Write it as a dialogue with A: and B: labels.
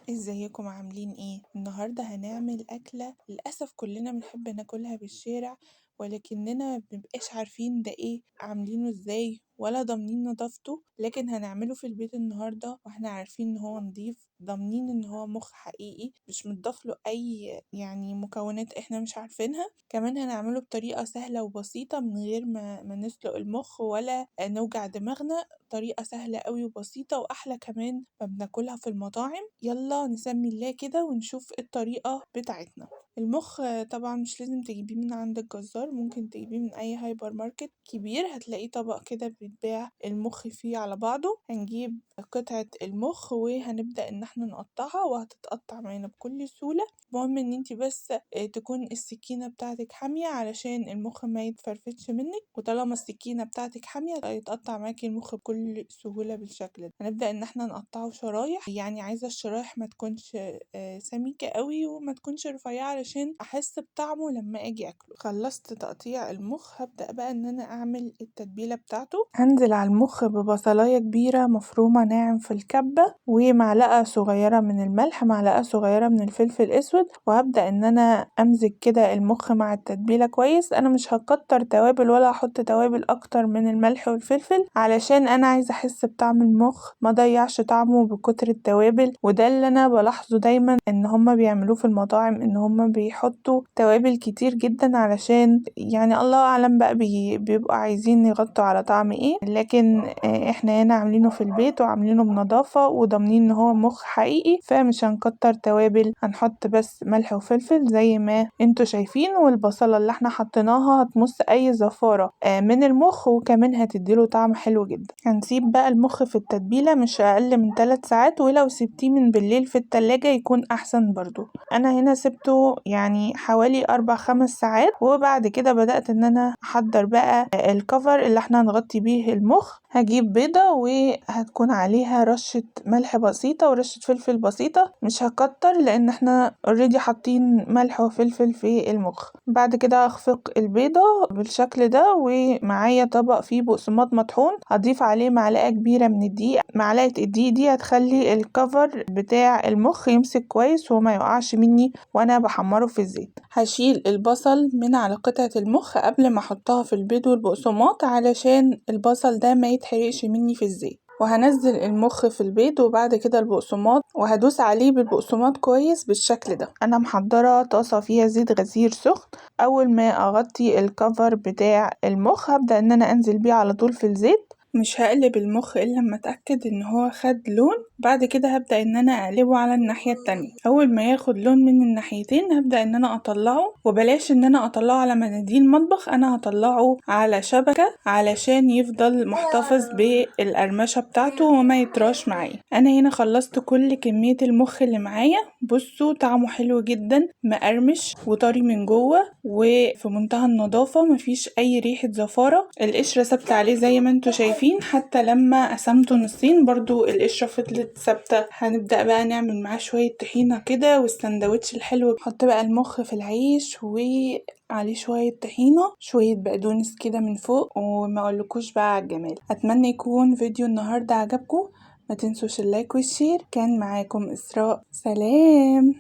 A: ازيكم عاملين ايه؟ النهاردة هنعمل أكلة للأسف كلنا بنحب ناكلها بالشارع، ولكننا مبنبقاش عارفين ده ايه، عاملينه ازاي ولا ضامنين نضافته، لكن هنعمله في البيت النهاردة واحنا عارفين ان هو نضيف، ضامنين ان هو مخ حقيقي مش متضافله اي مكونات احنا مش عارفينها. كمان هنعمله بطريقة سهلة وبسيطة من غير ما نسلق المخ ولا نوجع دماغنا، طريقة سهلة قوي وبسيطة وأحلى كمان ما بناكلها في المطاعم. يلا نسمي الله كده ونشوف الطريقة بتاعتنا. المخ طبعا مش لازم تجيبيه من عند الجزار، ممكن تجيبيه من أي هايبر ماركت كبير، هتلاقيه طبق كده بيتباع المخ فيه على بعضه. هنجيب قطعة المخ وهنبدأ إن احنا نقطعها وهتتقطع معانا بكل سهولة. المهم إن انتي بس تكون السكينة بتاعتك حامية علشان المخ ما يتفرفتش منك، وطالما السكينة بتاعتك حامية هيتقطع معاكي المخ بكل سهولة بالشكل ده. هنبدأ إن احنا نقطعه شرايح، عايزة الشرايح ما تكونش سميكة قوي وما تكونش رفيعة علشان أحس بطعمه لما أجي أكله. خلصت تقطيع المخ، هبدأ بقى إن أنا أعمل التتبيلة بتاعته. هنزل على المخ ببصلاية كبيرة مفرومة ناعم في الكبة، ومعلقة صغيرة من الملح، معلقة صغيرة من الفلفل الأسود، وهبدأ إن أنا أمزج كده المخ مع التتبيلة كويس. أنا مش هكتر توابل ولا هحط توابل أكتر من الملح والفلفل علشان أنا عايزة أحس بطعم المخ، ما ضيعش طعمه بكتر التوابل. وده اللي أنا بلاحظه دايما إن هما بيعملوه في المطاعم، إن هما بيحطوا توابل كتير جدا علشان الله أعلم بقى بيبقوا عايزين يغطوا على طعم ايه، لكن احنا هنا عاملينه في البيت وعاملينه بنظافة وضامنين ان هو مخ حقيقي، فمش هنكتر توابل، هنحط بس ملح وفلفل زي ما انتوا شايفين. والبصلة اللي احنا حطيناها هتمص اي زفارة من المخ، وكمان هتديله طعم حلو جدا. هنسيب بقى المخ في التتبيلة مش اقل من 3 ساعات، ولو سبتيه من بالليل في التلاجة يكون احسن برضو. انا هنا سبته حوالي 4-5 ساعات، وبعد كده بدأت ان انا احضر بقى الكفر اللي احنا هنغطي بيه المخ. هجيب بيضة وهتكون عليها رشة ملح بسيطة ورشة فلفل بسيطة، مش هكتر لان احنا اوريدي حاطين ملح وفلفل في المخ. بعد كده هخفق البيضة بالشكل ده، ومعايا طبق فيه بقسماط مطحون، هضيف عليه معلقة كبيرة من الدقيق. معلقة الدقيق دي هتخلي الكفر بتاع المخ يمسك كويس وما يقعش مني وانا بحمره في الزيت. هشيل البصل من على قطعة المخ قبل ما احطها في البيض والبقسماط علشان البصل ده ما يتحرقش مني في الزيت. وهنزل المخ في البيض وبعد كده البقسماط، وهدوس عليه بالبقسماط كويس بالشكل ده. انا محضرة طاسة فيها زيت غزير سخن. اول ما اغطي الكفر بتاع المخ هبدأ ان انا انزل بيه على طول في الزيت، مش هقلب المخ الا لما اتاكد ان هو خد لون. بعد كده هبدا ان انا اقلبه على الناحيه التانية. اول ما ياخد لون من الناحيتين هبدا ان انا اطلعه، وبلاش ان انا اطلعه على مناديل مطبخ، انا هطلعه على شبكه علشان يفضل محتفظ بالقرمشه بتاعته وما يطراش معايا. انا هنا خلصت كل كميه المخ اللي معايا. بصوا طعمه حلو جدا، مقرمش وطري من جوه وفي منتهى النظافه، مفيش اي ريحه زفاره. القشره ثابته عليه زي ما انتوا شايفين، حتى لما قسمته نصين برضو القشرة فضلت ثابتة. هنبدأ بقى نعمل معاه شوية طحينة كده والسندوتش الحلو. نحط بقى المخ في العيش وعليه شوية طحينة، شوية بقدونس كده من فوق، وما اقولكوش بقى على الجمال. اتمنى يكون فيديو النهاردة عجبكم، ما تنسوش اللايك والشير. كان معاكم إسراء، سلام.